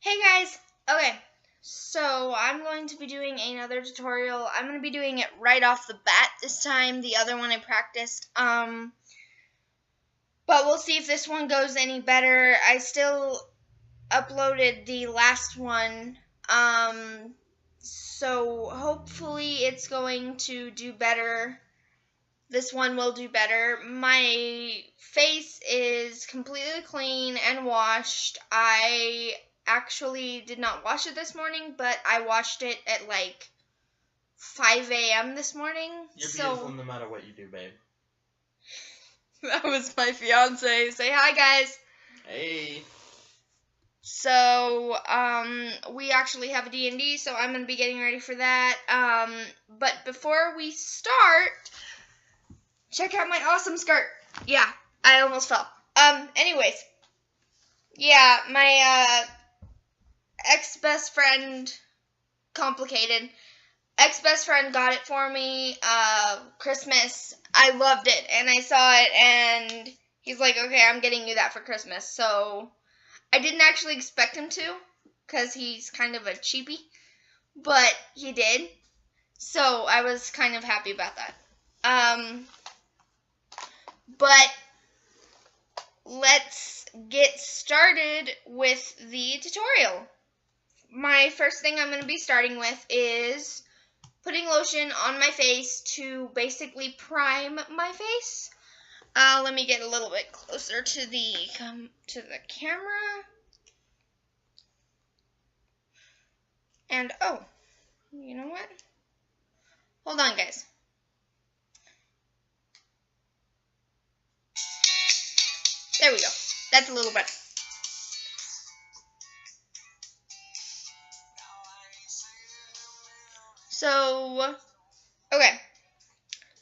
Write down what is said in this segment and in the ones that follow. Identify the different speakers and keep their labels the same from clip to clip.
Speaker 1: Hey guys! Okay, so I'm going to be doing another tutorial. I'm going to be doing it right off the bat this time. The other one I practiced. But we'll see if this one goes any better. I still uploaded the last one. So hopefully it's going to do better. This one will do better. My face is completely clean and washed. I actually did not wash it this morning, but I washed it at like 5 a.m. this morning.
Speaker 2: You're beautiful no matter what you do, babe.
Speaker 1: That was my fiance. Say hi, guys.
Speaker 2: Hey.
Speaker 1: So, we actually have a D&D, so I'm going to be getting ready for that. But before we start, check out my awesome skirt. Yeah, I almost fell. Anyways. Yeah, my, ex-best friend, complicated. Ex-best friend got it for me, Christmas. I loved it, and I saw it, and he's like, okay, I'm getting you that for Christmas. So, I didn't actually expect him to, because he's kind of a cheapie, but he did. So, I was kind of happy about that. But let's get started with the tutorial. My first thing I'm going to be starting with is putting lotion on my face to basically prime my face. Let me get a little bit closer to the camera. And oh, you know what? Hold on, guys. There we go. That's a little better. So, okay.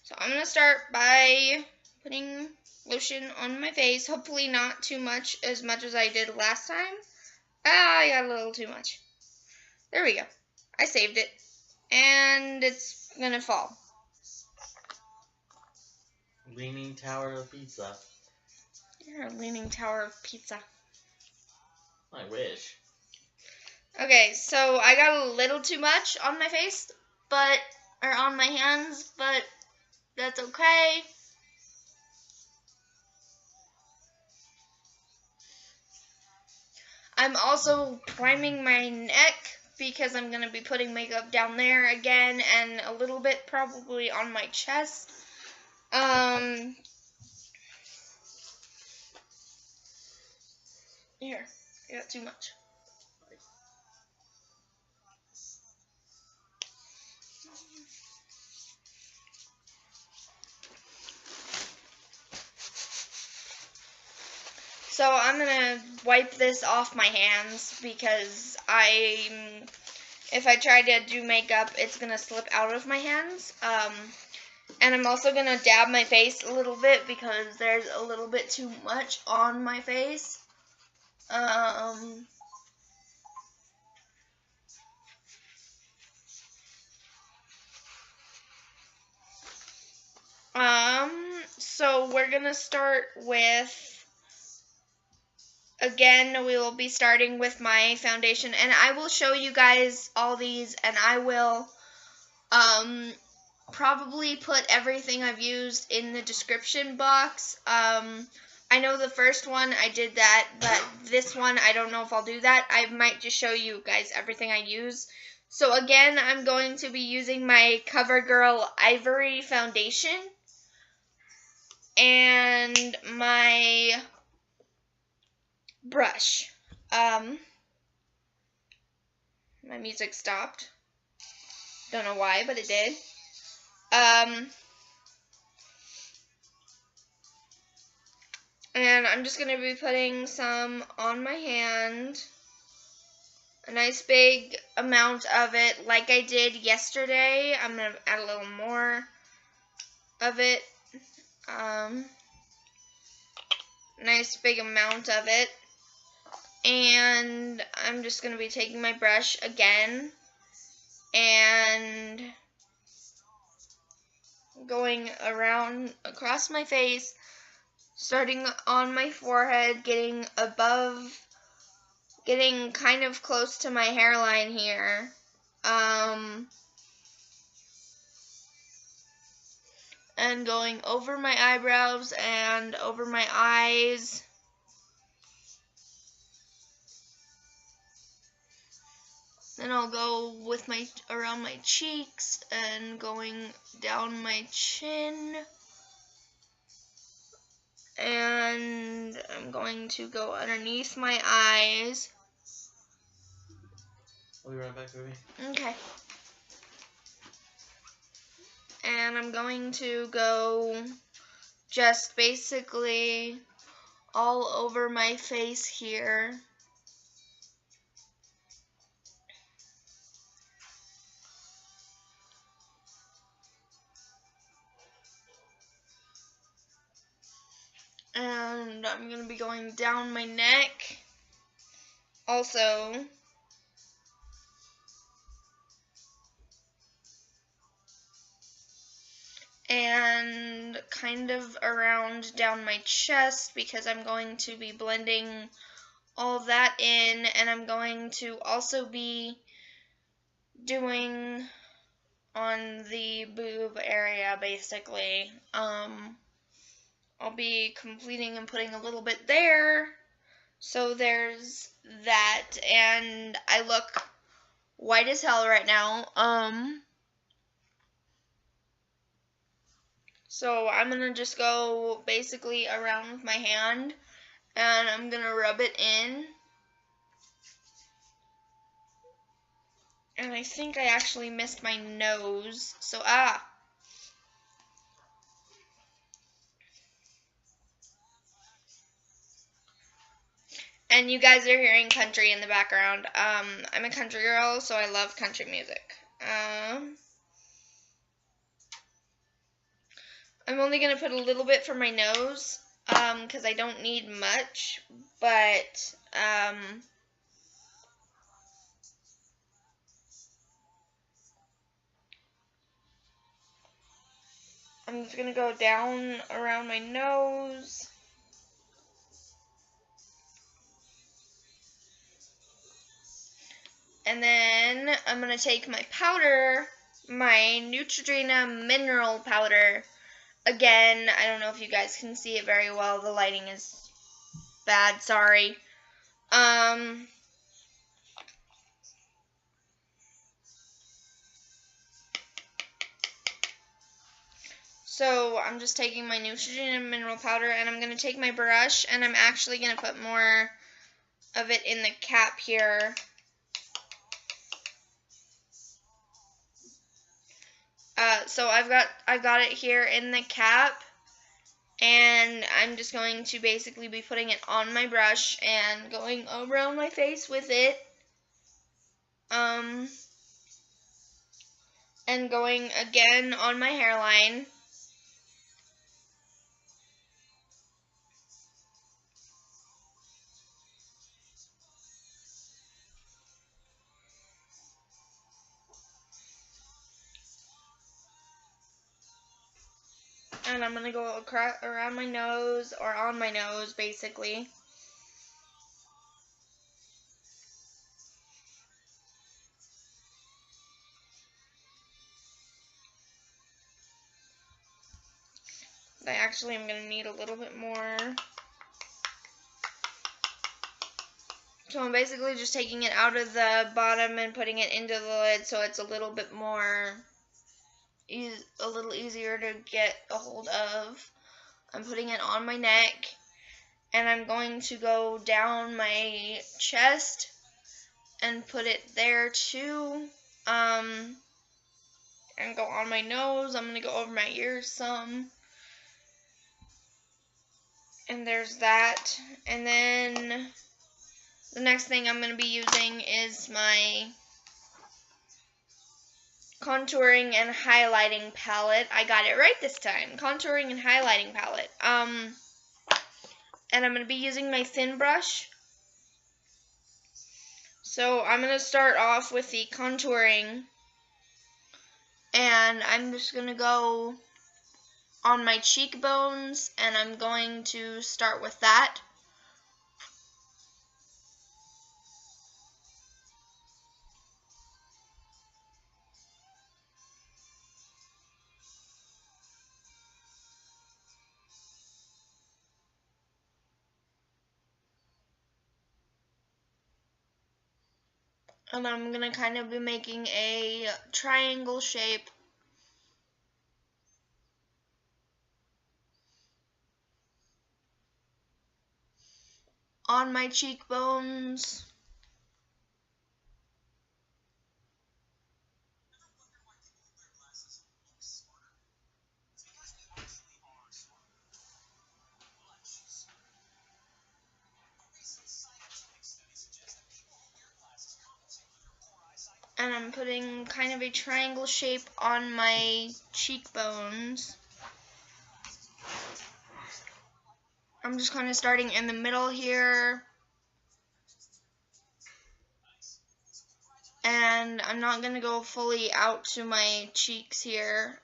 Speaker 1: So I'm going to start by putting lotion on my face. Hopefully not too much as I did last time. I got a little too much. There we go. I saved it. And it's going to fall.
Speaker 2: Leaning Tower of Pizza.
Speaker 1: You're a Leaning Tower of Pizza.
Speaker 2: I wish.
Speaker 1: Okay, so I got a little too much on my face, or on my hands, but that's okay. I'm also priming my neck because I'm going to be putting makeup down there again and a little bit probably on my chest. Here, I got too much. So I'm going to wipe this off my hands because if I try to do makeup, it's going to slip out of my hands. And I'm also going to dab my face a little bit because there's a little bit too much on my face. So we're going to start with, again, we will be starting with my foundation, and I will show you guys all these, and I will, probably put everything I've used in the description box. I know the first one I did that, but this one I don't know if I'll do that. I might just show you guys everything I use. So again, I'm going to be using my CoverGirl Ivory foundation and my brush. My music stopped. Don't know why, but it did. And I'm just going to be putting some on my hand. A nice big amount of it, like I did yesterday. I'm going to add a little more of it. Nice big amount of it. And I'm just going to be taking my brush again and going around across my face, starting on my forehead, getting above getting kind of close to my hairline here. And going over my eyebrows and over my eyes. Then I'll go with around my cheeks and going down my chin. And I'm going to go underneath my eyes.
Speaker 2: I'll be right back, baby.
Speaker 1: Okay. And I'm going to go just basically all over my face here. And I'm going to be going down my neck also. And kind of around down my chest, because I'm going to be blending all that in, and I'm going to also be doing on the boob area basically. I'll be completing and putting a little bit there, so there's that, and I look white as hell right now. So I'm gonna just go basically around with my hand, and I'm gonna rub it in. And I think I actually missed my nose, so And you guys are hearing country in the background. I'm a country girl, so I love country music. I'm only going to put a little bit for my nose, because I don't need much, but, I'm just going to go down around my nose. And then I'm going to take my powder, my Neutrogena mineral powder. Again, I don't know if you guys can see it very well. The lighting is bad, sorry. So I'm just taking my Neutrogena mineral powder, and I'm going to take my brush, and I'm actually going to put more of it in the cap here. So I've got it here in the cap, and I'm just going to basically be putting it on my brush and going around my face with it, and going again on my hairline. And I'm going to go around my nose, or on my nose, basically. I actually am going to need a little bit more. So I'm basically just taking it out of the bottom and putting it into the lid, so it's a little bit more, a little easier to get a hold of. I'm putting it on my neck, and I'm going to go down my chest and put it there too, and go on my nose. I'm going to go over my ears some, and there's that. And then the next thing I'm going to be using is my contouring and highlighting palette. I got it right this time. Contouring and highlighting palette. And I'm going to be using my thin brush. So I'm going to start off with the contouring. And I'm just going to go on my cheekbones, and I'm going to start with that. And I'm going to kind of be making a triangle shape on my cheekbones. And I'm putting kind of a triangle shape on my cheekbones. I'm just kind of starting in the middle here. And I'm not going to go fully out to my cheeks here.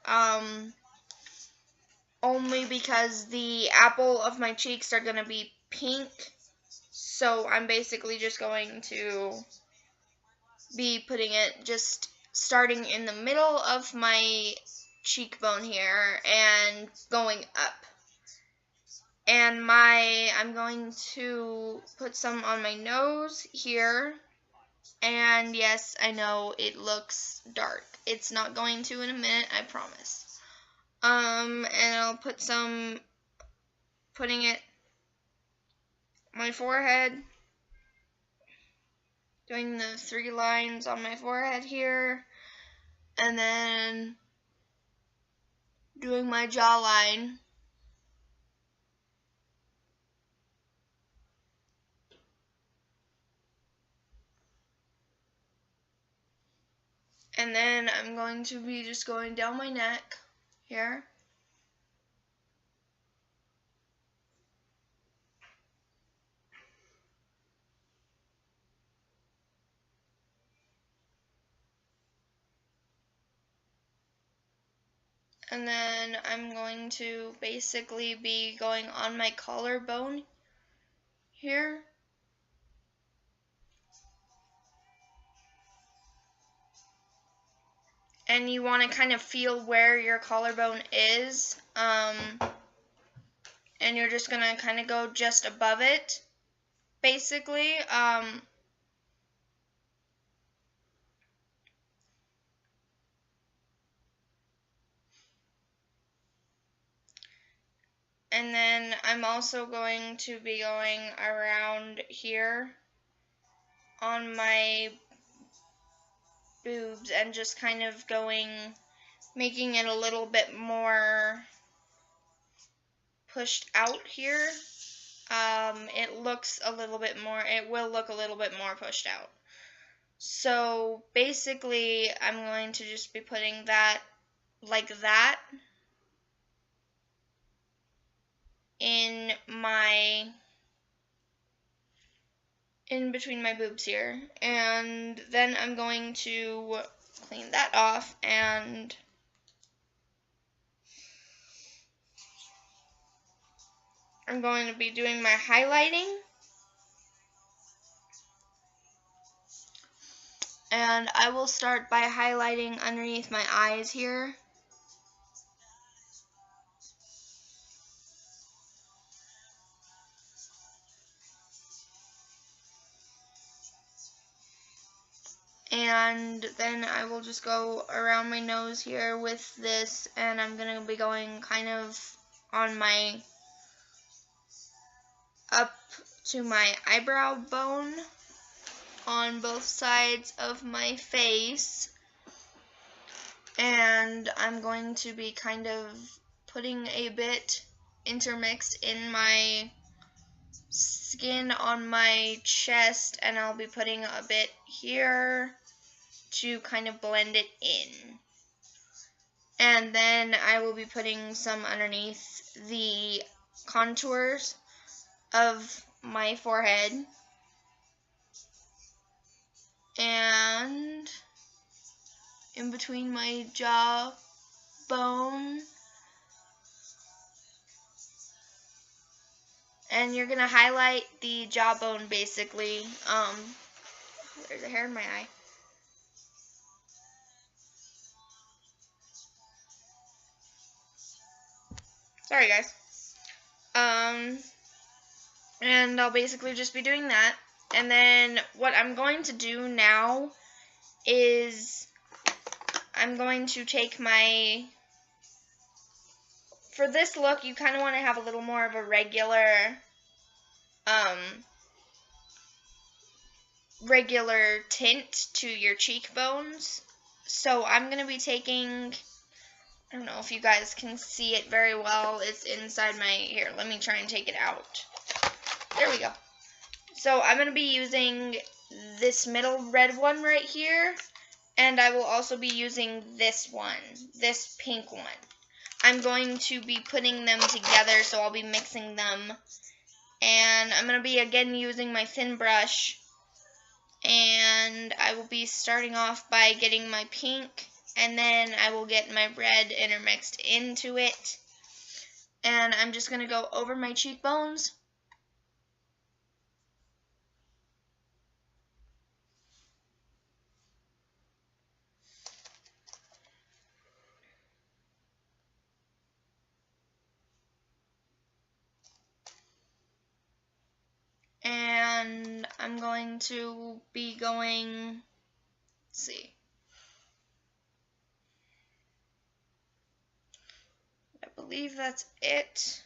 Speaker 1: Only because the apple of my cheeks are going to be pink. So I'm basically just going to be putting it just starting in the middle of my cheekbone here and going up. And I'm going to put some on my nose here. And yes, I know it looks dark. It's not going to in a minute, I promise. And I'll put some, putting it on my forehead, doing the 3 lines on my forehead here, and then doing my jawline. And then I'm going to be just going down my neck here. And then I'm going to basically be going on my collarbone here. And you want to kind of feel where your collarbone is. And you're just going to kind of go just above it, basically. And then I'm also going to be going around here on my boobs and just kind of making it a little bit more pushed out here. It will look a little bit more pushed out. So basically, I'm going to just be putting that like that in between my boobs here, and then I'm going to clean that off, and I'm going to be doing my highlighting. And I will start by highlighting underneath my eyes here. And then I will just go around my nose here with this, and I'm going to be going kind of on my, up to my eyebrow bone on both sides of my face. And I'm going to be kind of putting a bit intermixed in my skin on my chest, and I'll be putting a bit here to kind of blend it in. And then I will be putting some underneath the contours of my forehead. And in between my jawbone. And you're going to highlight the jawbone basically. There's a hair in my eye. Sorry guys. And I'll basically just be doing that. And then what I'm going to do now is I'm going to take my, for this look, you kind of want to have a little more of a regular tint to your cheekbones. So I'm going to be taking, I don't know if you guys can see it very well. It's inside my, here, let me try and take it out. There we go. So I'm going to be using this middle red one right here. And I will also be using this one, this pink one. I'm going to be putting them together, so I'll be mixing them. And I'm going to be, again, using my thin brush. And I will be starting off by getting my pink, and then I will get my red intermixed into it. And I'm just going to go over my cheekbones. And I'm going to be going, let's see. I believe that's it.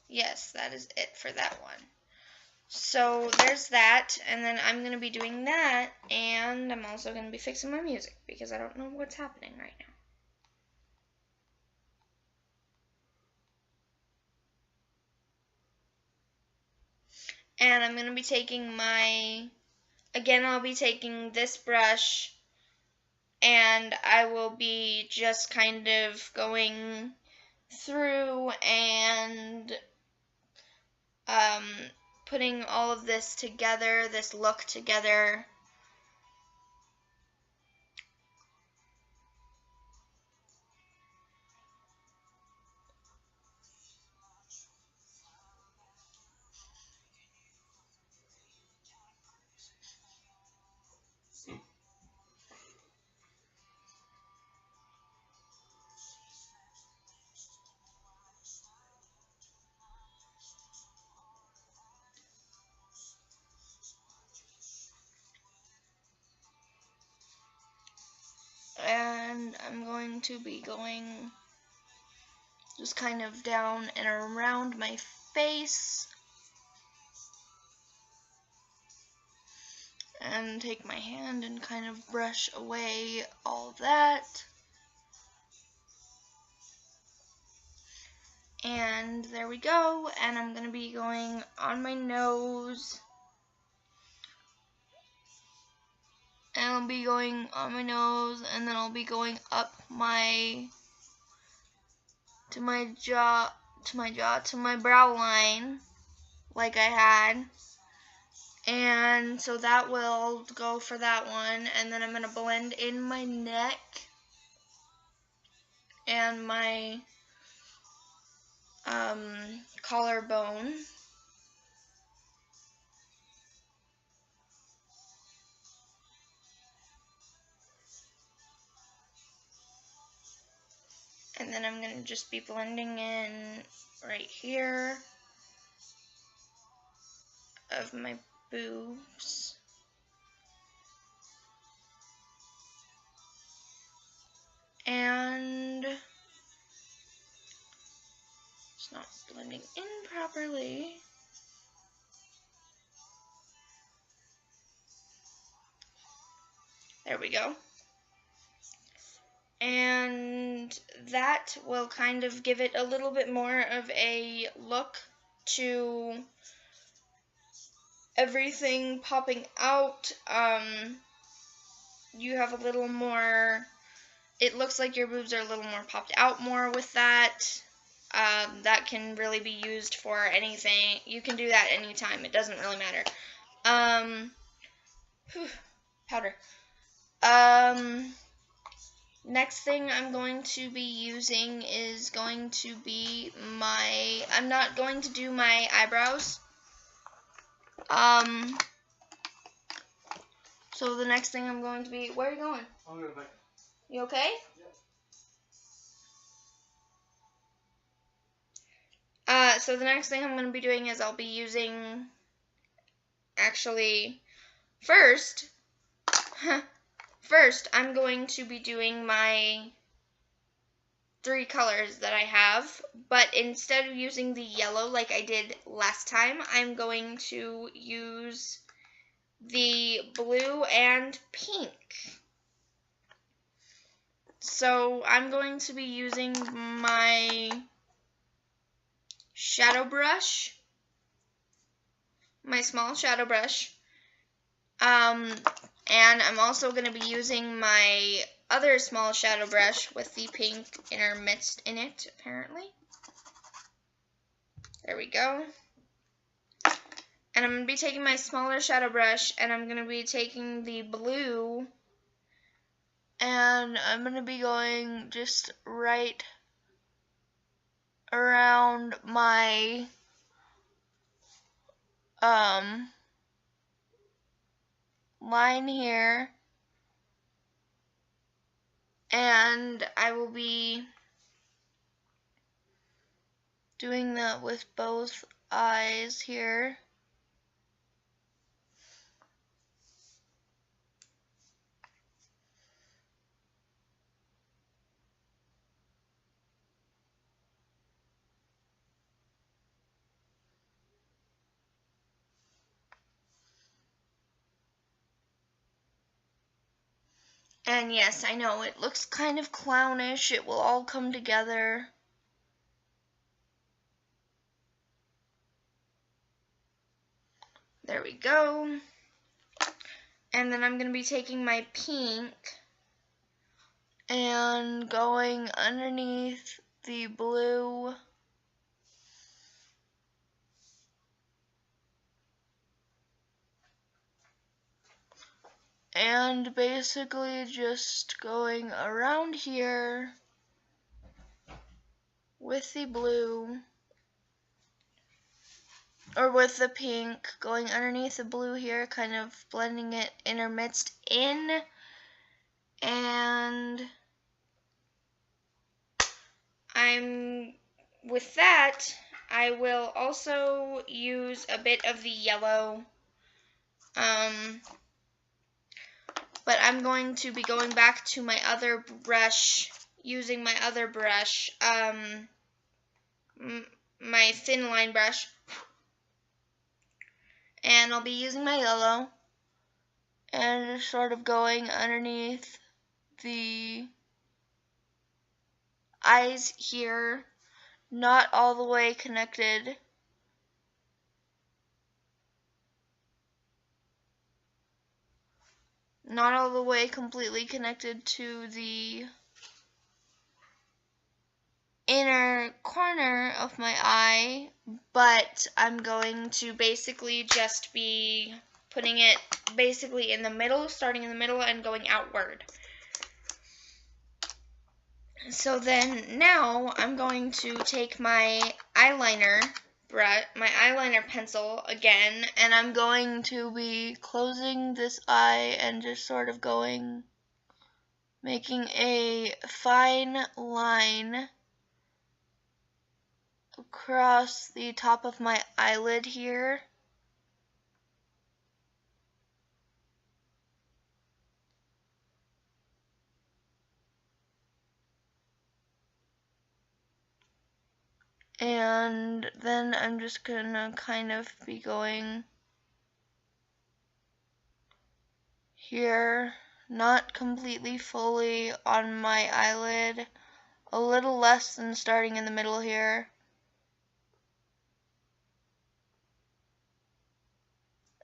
Speaker 1: Yes, that is it for that one. So there's that, and then I'm going to be doing that, and I'm also going to be fixing my music, because I don't know what's happening right now. And I'm going to be taking my, again, I'll be taking this brush, and I will be just kind of going through and putting all of this together, this look together. And I'm going to be going just kind of down and around my face. And take my hand and kind of brush away all that. And there we go. And I'm going to be going on my nose. And I'll be going on my nose, and then I'll be going up to my brow line, like I had. And so that will go for that one. And then I'm going to blend in my neck and my collarbone. And then I'm going to just be blending in right here of my boobs. And it's not blending in properly. There we go. And that will kind of give it a little bit more of a look to everything popping out. You have a little more, it looks like your boobs are a little more popped out more with that. That can really be used for anything. You can do that anytime. It doesn't really matter. Powder. Next thing I'm going to be using is going to be I'm not going to do my eyebrows. So the next thing I'm going to be, where are you going?
Speaker 2: I'll go back.
Speaker 1: You okay? Yeah. So the next thing I'm going to be doing is I'll be using actually, first, first I'm going to be doing my 3 colors that I have, but instead of using the yellow like I did last time, I'm going to use the blue and pink. So I'm going to be using my shadow brush, my small shadow brush, and I'm also going to be using my other small shadow brush with the pink intermixed in it, apparently. There we go. And I'm going to be taking my smaller shadow brush, and I'm going to be taking the blue, and I'm going to be going just right around my line here, and I will be doing that with both eyes here. And yes, I know, it looks kind of clownish. It will all come together. There we go. And then I'm going to be taking my pink and going underneath the blue. And basically just going around here with the blue, or with the pink, going underneath the blue here, kind of blending it intermixed in. And with that, I will also use a bit of the yellow. But I'm going to be going back to my other brush, using my other brush, my thin line brush, and I'll be using my yellow, and just sort of going underneath the eyes here, not all the way connected. Not all the way completely connected to the inner corner of my eye, but I'm going to basically just be putting it basically in the middle, starting in the middle and going outward. So then now I'm going to take my eyeliner pencil again, and I'm going to be closing this eye and just sort of making a fine line across the top of my eyelid here. And then I'm just gonna kind of be going here, not completely fully on my eyelid, a little less than starting in the middle here.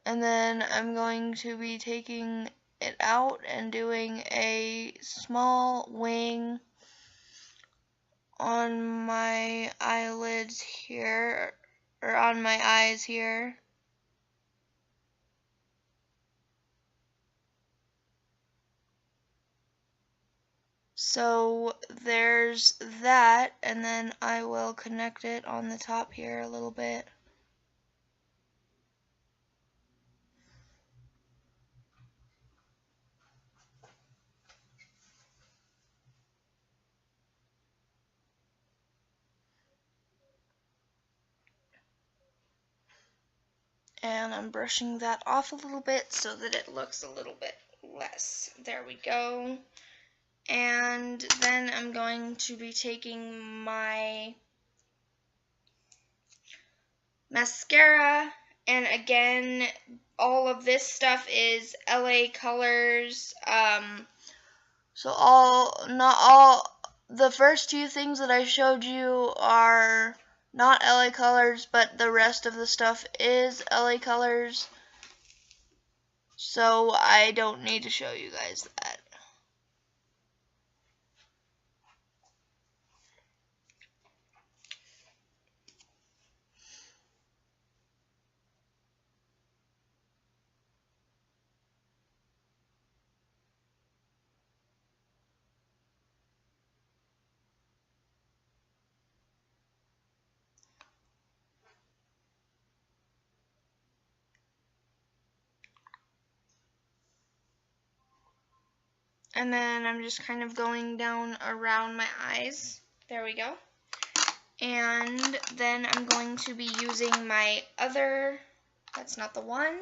Speaker 1: And then I'm going to be taking it out and doing a small wing on my eyelids here, or on my eyes here. So there's that, and then I will connect it on the top here a little bit. And I'm brushing that off a little bit so that it looks a little bit less. There we go. And then I'm going to be taking my mascara, and again, all of this stuff is LA Colors. Not all, the first two things that I showed you are not LA Colors, but the rest of the stuff is LA Colors. So I don't need to show you guys that. And then I'm just kind of going down around my eyes. There we go. And then I'm going to be using my other, that's not the one,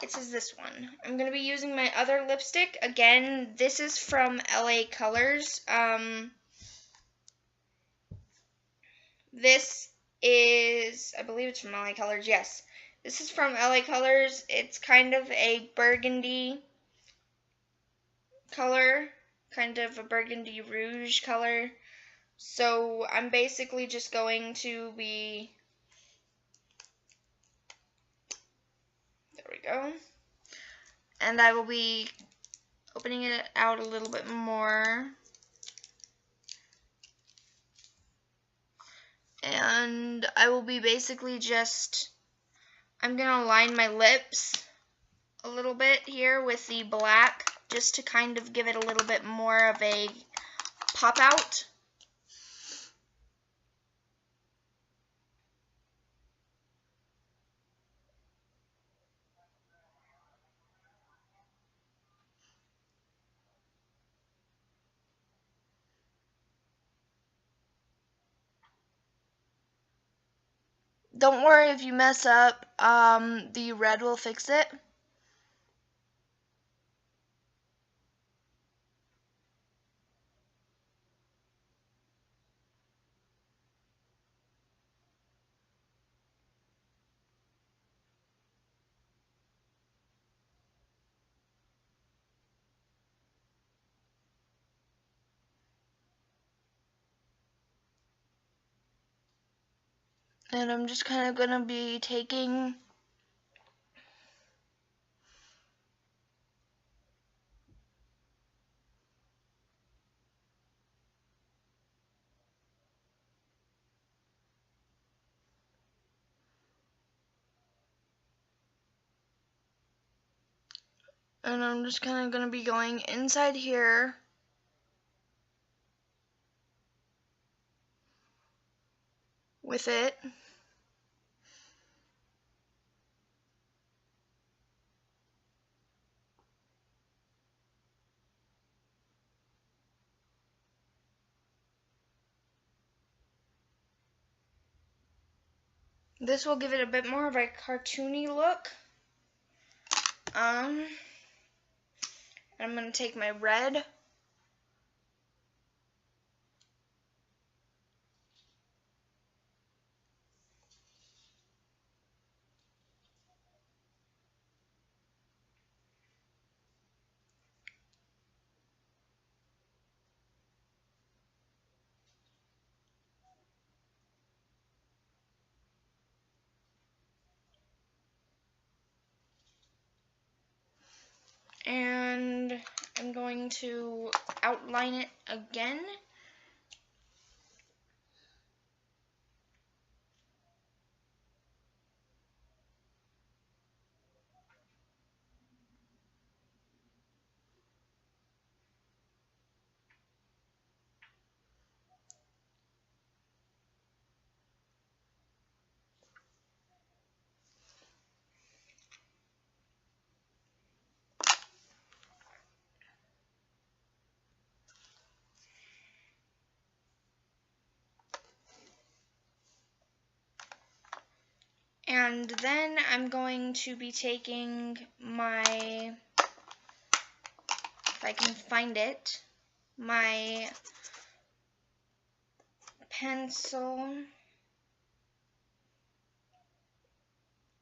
Speaker 1: it says this one. I'm going to be using my other lipstick. Again, this is from LA Colors. This is, I believe it's from LA Colors, yes. This is from LA Colors. It's kind of a burgundy color, kind of a burgundy rouge color. So I'm basically just going to be, there we go, and I will be opening it out a little bit more, and I will be basically just, I'm going to line my lips a little bit here with the black, just to kind of give it a little bit more of a pop out. Don't worry if you mess up, the red will fix it. And I'm just kind of going to be taking going to be going inside here with it. This will give it a bit more of a cartoony look. I'm going to take my red. And I'm going to outline it again. And then I'm going to be taking my, if I can find it, my pencil,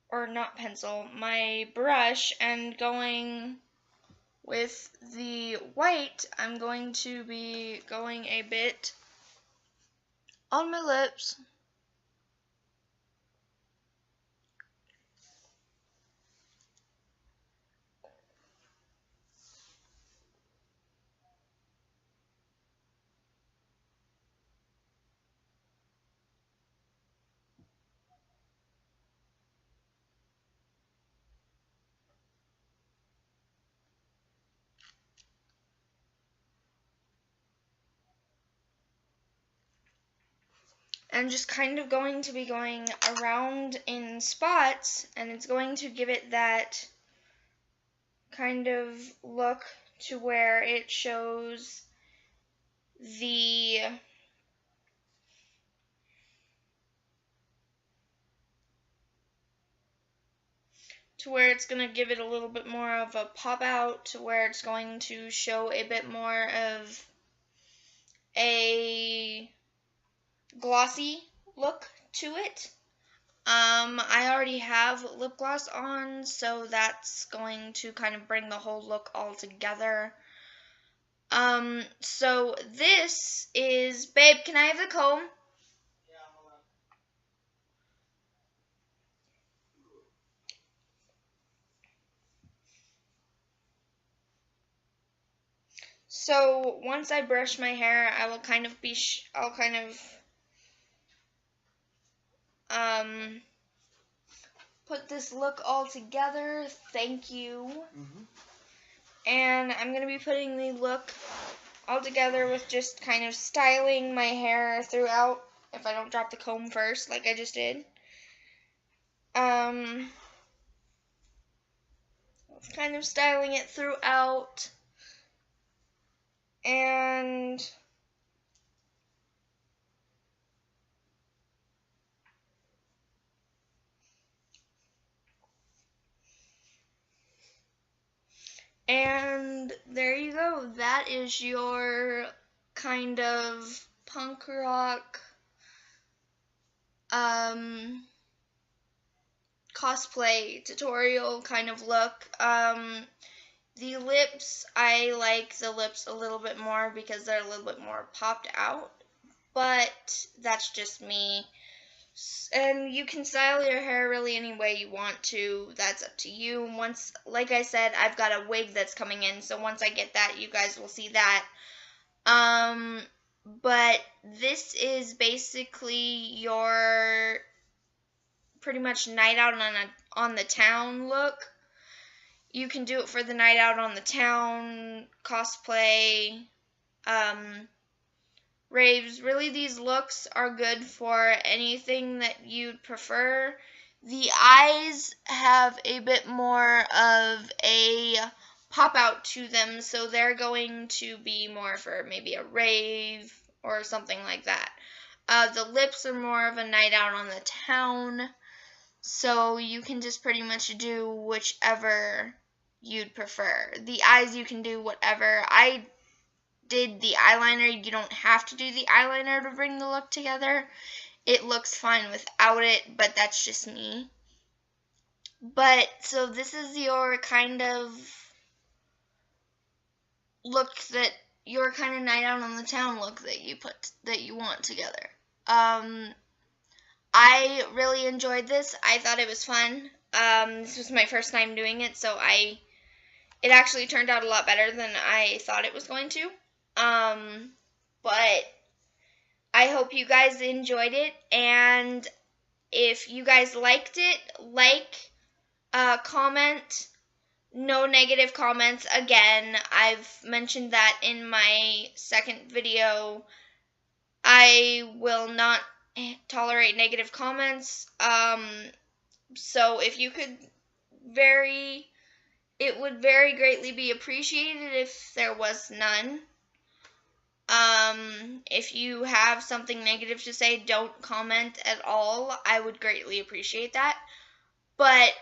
Speaker 1: or not pencil, my brush, and going with the white, I'm going to be going a bit on my lips. And just kind of going to be going around in spots, and it's going to give it that kind of look to where it shows the it's going to give it a little bit more of a pop out, to where it's going to show a bit more of a glossy look to it. I already have lip gloss on, so that's going to kind of bring the whole look all together. So this is, babe, can I have the comb? So once I brush my hair, I will kind of be, I'll kind of, put this look all together. Thank you. And I'm going to be putting the look all together with just kind of styling my hair throughout, if I don't drop the comb first, like I just did. Kind of styling it throughout. And there you go. That is your kind of punk rock cosplay tutorial kind of look. The lips, I like the lips a little bit more because they're a little bit more popped out, but that's just me. And you can style your hair really any way you want to. That's up to you. Once, like I said, I've got a wig that's coming in, so once I get that, you guys will see that. But this is basically your pretty much night out on the town look. You can do it for the night out on the town, cosplay, raves. Really, these looks are good for anything that you'd prefer. The eyes have a bit more of a pop out to them, so they're going to be more for maybe a rave or something like that. The lips are more of a night out on the town, so you can just pretty much do whichever you'd prefer. The eyes, you can do whatever. I did the eyeliner. You don't have to do the eyeliner to bring the look together. It looks fine without it, but that's just me. But, so this is your kind of look, that your kind of night out on the town look that you want together. I really enjoyed this. I thought it was fun. This was my first time doing it, so it actually turned out a lot better than I thought it was going to. But I hope you guys enjoyed it, and if you guys liked it, comment. No negative comments. Again, I've mentioned that in my second video. I will not tolerate negative comments. So if you could it would very greatly be appreciated if there was none. If you have something negative to say, don't comment at all. I would greatly appreciate that. But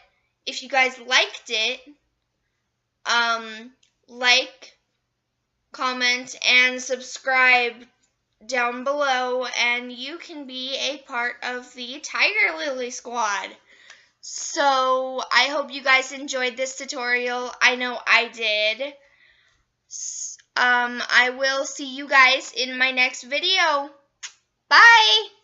Speaker 1: if you guys liked it, like, comment, and subscribe down below, and you can be a part of the Tiger Lily Squad. So I hope you guys enjoyed this tutorial. I know I did. I will see you guys in my next video. Bye!